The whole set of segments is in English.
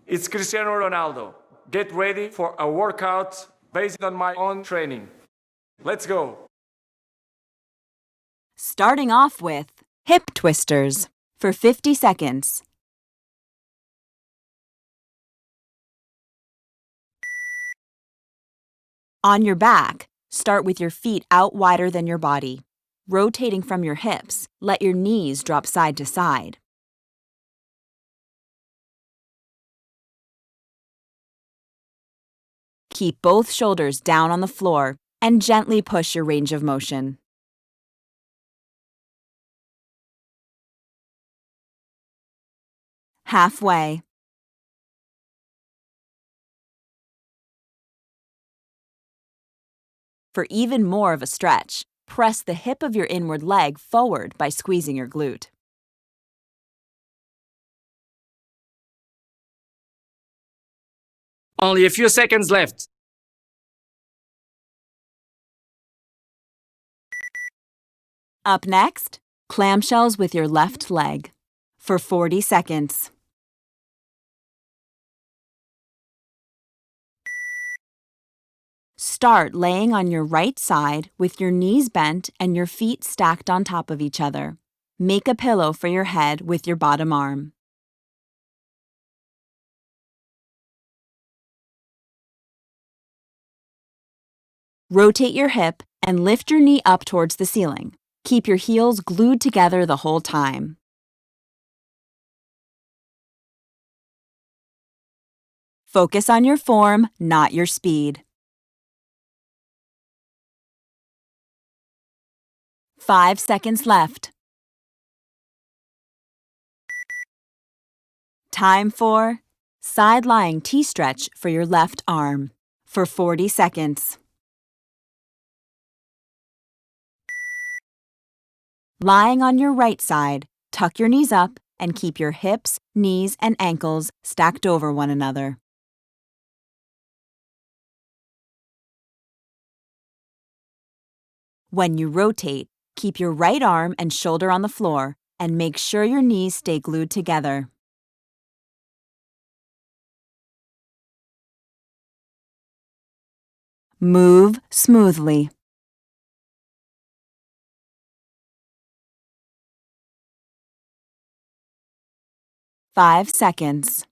It's Cristiano Ronaldo. Get ready for a workout based on my own training. Let's go! Starting off with hip twisters for 50 seconds. On your back, start with your feet out wider than your body. Rotating from your hips, let your knees drop side to side. Keep both shoulders down on the floor and gently push your range of motion. Halfway. For even more of a stretch, press the hip of your inward leg forward by squeezing your glute. Only a few seconds left. Up next, clamshells with your left leg for 40 seconds. Start laying on your right side with your knees bent and your feet stacked on top of each other. Make a pillow for your head with your bottom arm. Rotate your hip and lift your knee up towards the ceiling. Keep your heels glued together the whole time. Focus on your form, not your speed. 5 seconds left. Time for side-lying T-stretch for your left arm for 40 seconds. Lying on your right side, tuck your knees up and keep your hips, knees, and ankles stacked over one another. When you rotate, keep your right arm and shoulder on the floor and make sure your knees stay glued together. Move smoothly. Five seconds.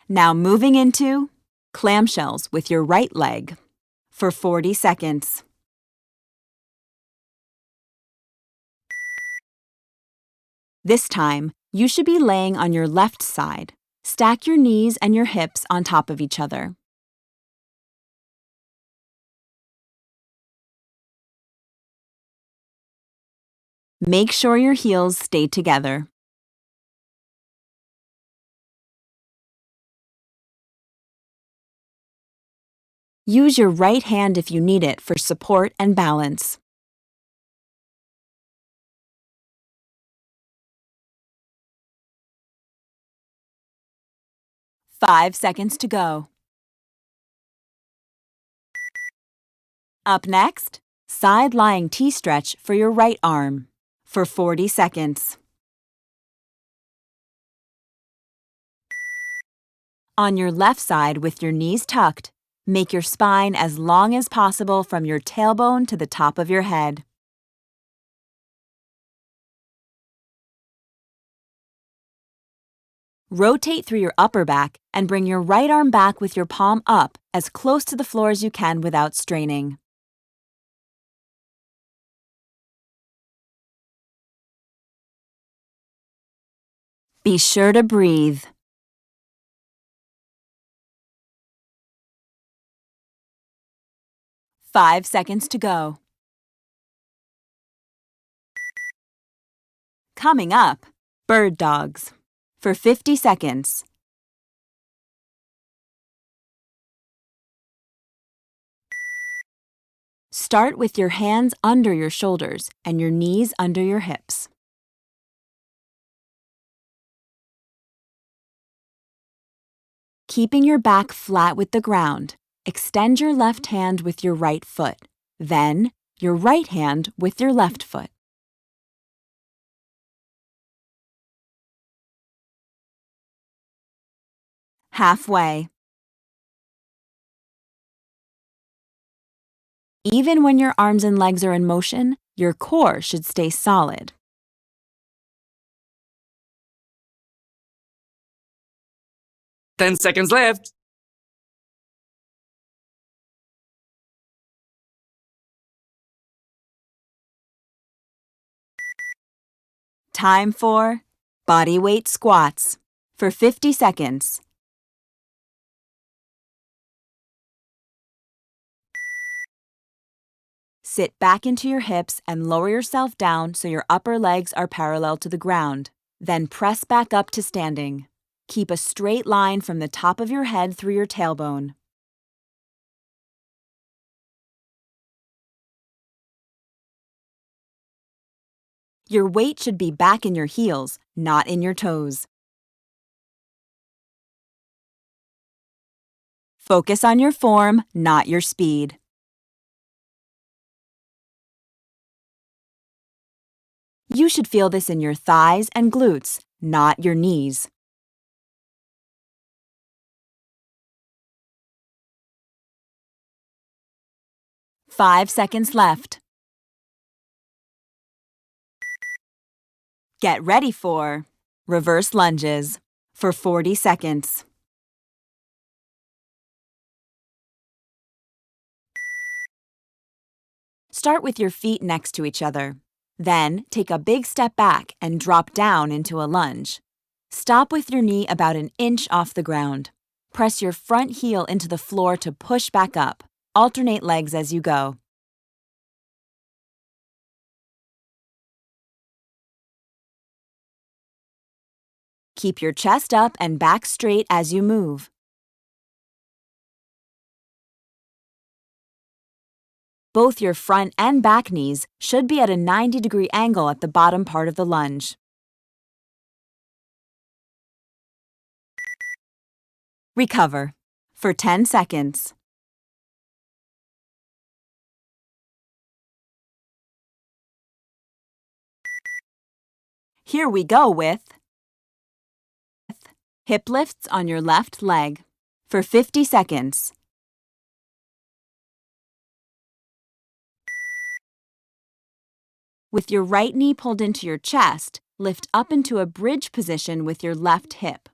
Now moving into clamshells with your right leg for 40 seconds. This time, you should be laying on your left side. Stack your knees and your hips on top of each other. Make sure your heels stay together. Use your right hand if you need it for support and balance. Five seconds to go. Up next, side-lying T-stretch for your right arm for 40 seconds. On your left side with your knees tucked, make your spine as long as possible from your tailbone to the top of your head. Rotate through your upper back and bring your right arm back with your palm up as close to the floor as you can without straining. Be sure to breathe. Five seconds to go. Coming up, bird dogs for 50 seconds. Start with your hands under your shoulders and your knees under your hips. Keeping your back flat with the ground, extend your left hand with your right foot, then your right hand with your left foot. halfway. Even when your arms and legs are in motion, your core should stay solid. Ten seconds left. Time for body weight squats for 50 seconds. Sit back into your hips and lower yourself down so your upper legs are parallel to the ground. Then press back up to standing. Keep a straight line from the top of your head through your tailbone. Your weight should be back in your heels, not in your toes. Focus on your form, not your speed. You should feel this in your thighs and glutes, not your knees. Five seconds left. Get ready for reverse lunges for 40 seconds. Start with your feet next to each other. Then take a big step back and drop down into a lunge. Stop with your knee about an inch off the ground. Press your front heel into the floor to push back up. Alternate legs as you go. Keep your chest up and back straight as you move. Both your front and back knees should be at a 90-degree angle at the bottom part of the lunge. Recover for 10 seconds. Here we go with hip lifts on your left leg for 50 seconds. With your right knee pulled into your chest, lift up into a bridge position with your left hip.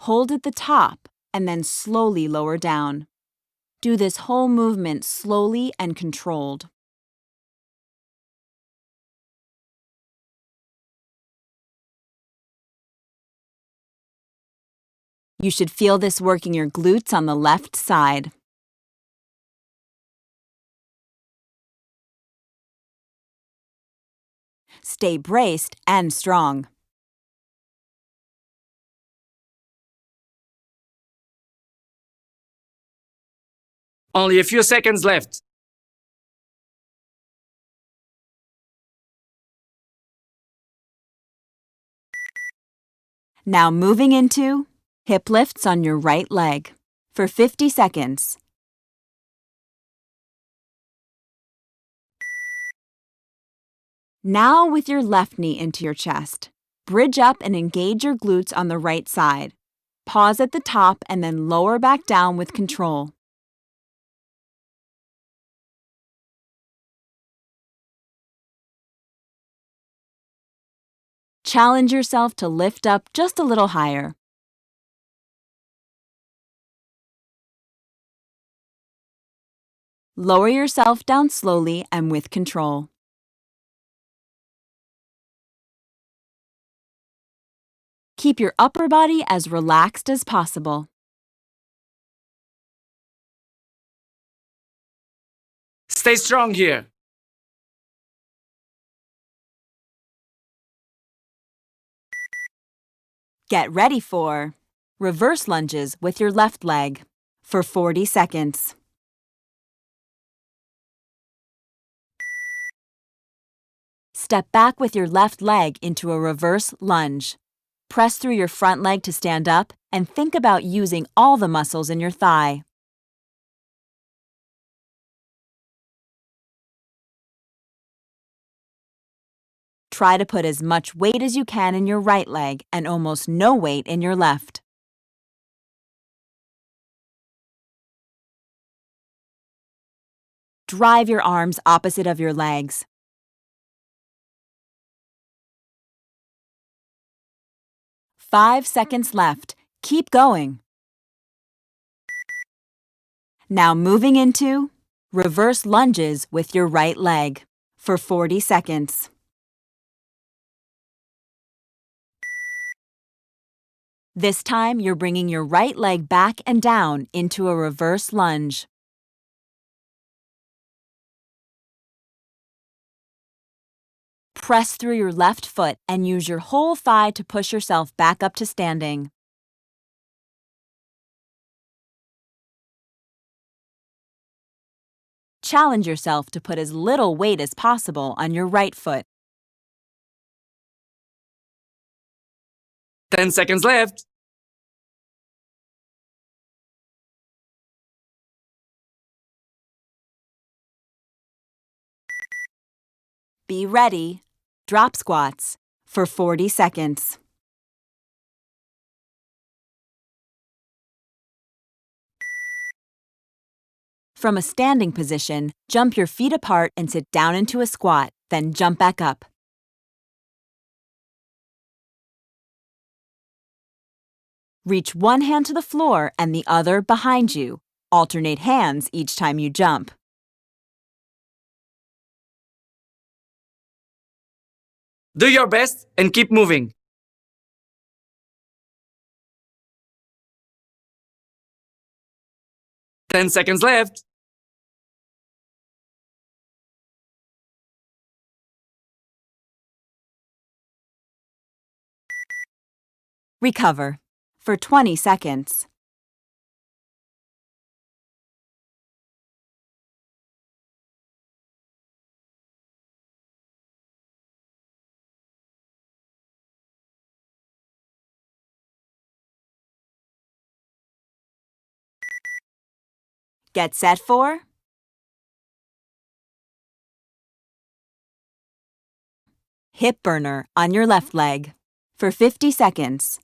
Hold at the top and then slowly lower down. Do this whole movement slowly and controlled. You should feel this working your glutes on the left side. Stay braced and strong. Only a few seconds left. Now moving into hip lifts on your right leg for 50 seconds. Now with your left knee into your chest, bridge up and engage your glutes on the right side. Pause at the top and then lower back down with control. Challenge yourself to lift up just a little higher. Lower yourself down slowly and with control. Keep your upper body as relaxed as possible. Stay strong here. Get ready for reverse lunges with your left leg for 40 seconds. Step back with your left leg into a reverse lunge. Press through your front leg to stand up and think about using all the muscles in your thigh. Try to put as much weight as you can in your right leg and almost no weight in your left. drive your arms opposite of your legs. "5 seconds left. Keep going." Now moving into reverse lunges with your right leg for 40 seconds. This time, you're bringing your right leg back and down into a reverse lunge. Press through your left foot and use your whole thigh to push yourself back up to standing. Challenge yourself to put as little weight as possible on your right foot. 10 seconds left. Be ready. Drop squats for 40 seconds. From a standing position, jump your feet apart and sit down into a squat, then jump back up. Reach one hand to the floor and the other behind you. Alternate hands each time you jump. Do your best and keep moving. 10 seconds left. Recover for 20 seconds. Get set for hip burner on your left leg for 50 seconds.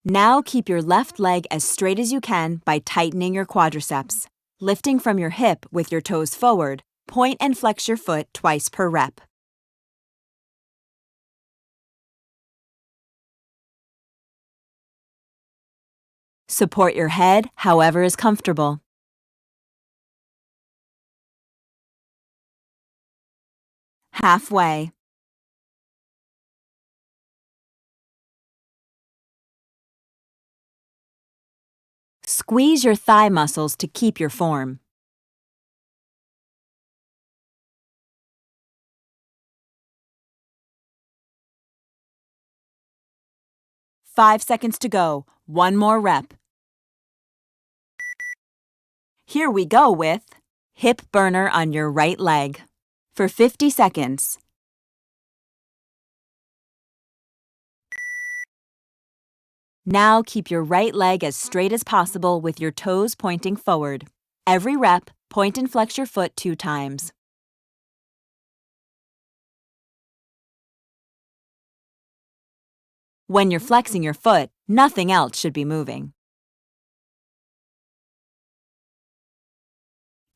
Now keep your left leg as straight as you can by tightening your quadriceps. Lifting from your hip with your toes forward, point and flex your foot twice per rep. Support your head however is comfortable. Halfway. Squeeze your thigh muscles to keep your form. "5 seconds to go. One more rep. Here we go with hip burner on your right leg for 50 seconds. Now keep your right leg as straight as possible with your toes pointing forward. Every rep, point and flex your foot 2 times. When you're flexing your foot, nothing else should be moving.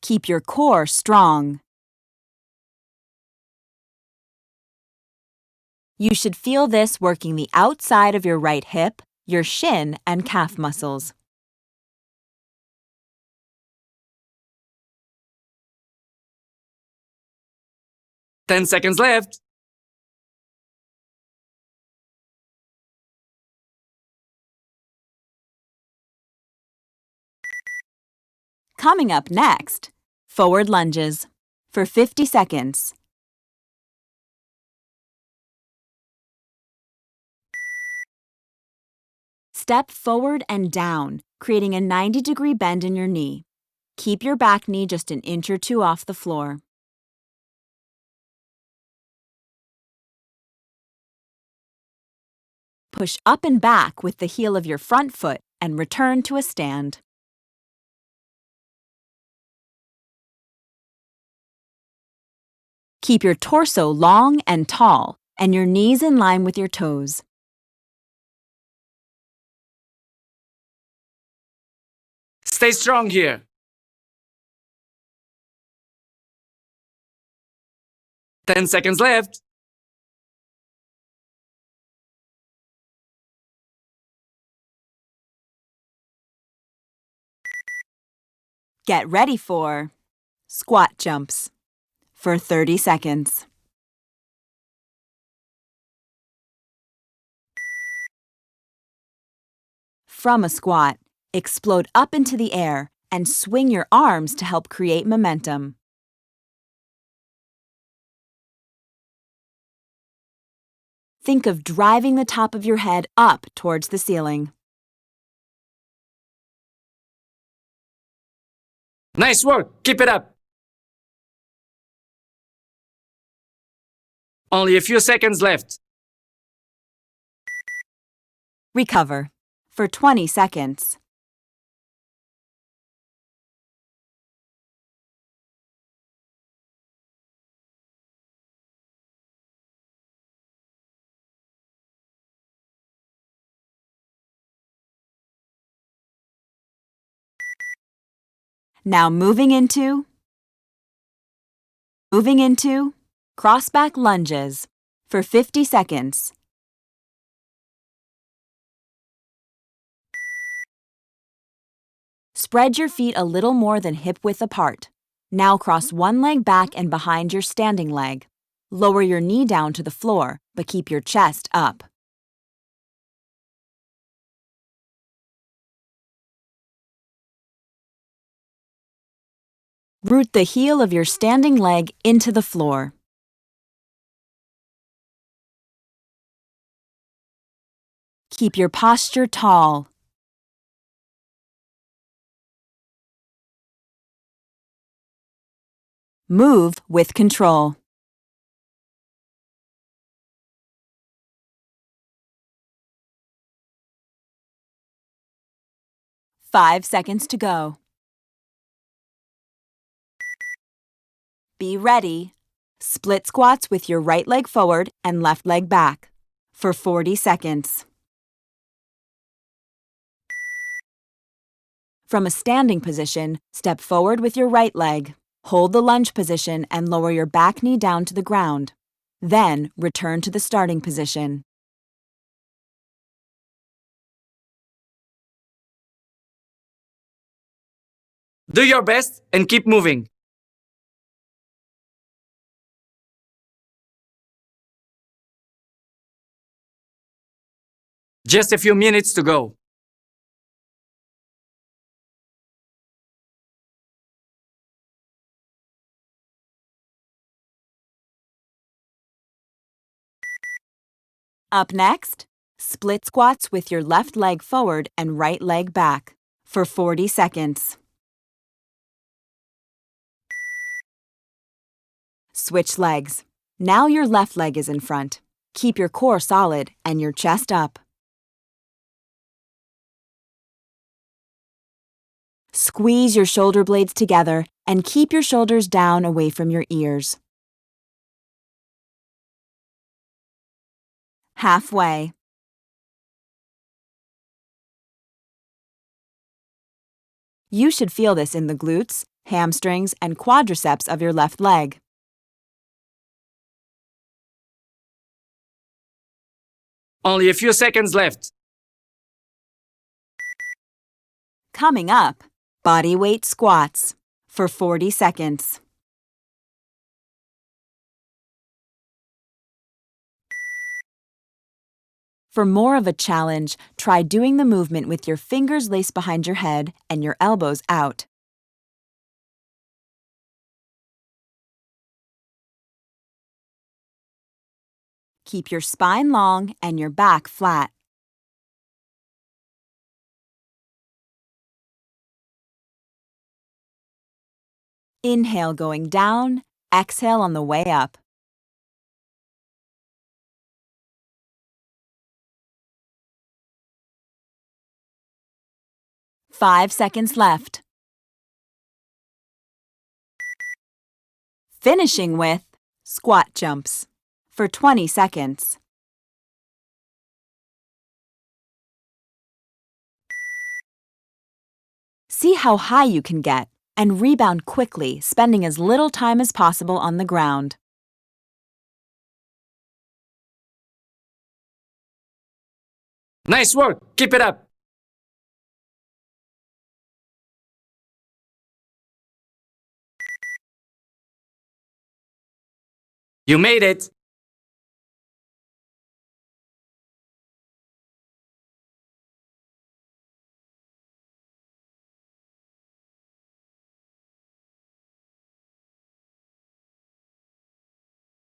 Keep your core strong. You should feel this working the outside of your right hip, your shin, and calf muscles. Ten seconds left. Coming up next, forward lunges for 50 seconds. Step forward and down, creating a 90-degree bend in your knee. Keep your back knee just an inch or 2 off the floor. Push up and back with the heel of your front foot and return to a stand. Keep your torso long and tall and your knees in line with your toes. Stay strong here. Ten seconds left. Get ready for squat jumps for 30 seconds. From a squat, explode up into the air and swing your arms to help create momentum. Think of driving the top of your head up towards the ceiling. Nice work. Keep it up. Only a few seconds left. Recover for 20 seconds. Now moving into cross-back lunges for 50 seconds. Spread your feet a little more than hip-width apart. Now cross one leg back and behind your standing leg. Lower your knee down to the floor, but keep your chest up. Root the heel of your standing leg into the floor. Keep your posture tall. Move with control. Five seconds to go. Be ready. Split squats with your right leg forward and left leg back for 40 seconds. From a standing position, step forward with your right leg. Hold the lunge position and lower your back knee down to the ground. Then return to the starting position. Do your best and keep moving. Just a few minutes to go. Up next, split squats with your left leg forward and right leg back for 40 seconds. Switch legs. Now your left leg is in front. Keep your core solid and your chest up. Squeeze your shoulder blades together and keep your shoulders down away from your ears. Halfway. You should feel this in the glutes, hamstrings, and quadriceps of your left leg. Only a few seconds left. Coming up, body weight squats for 40 seconds. For more of a challenge, try doing the movement with your fingers laced behind your head and your elbows out. Keep your spine long and your back flat. Inhale going down, exhale on the way up. 5 seconds left. Finishing with squat jumps for 20 seconds. See how high you can get and rebound quickly, spending as little time as possible on the ground. Nice work! Keep it up! You made it!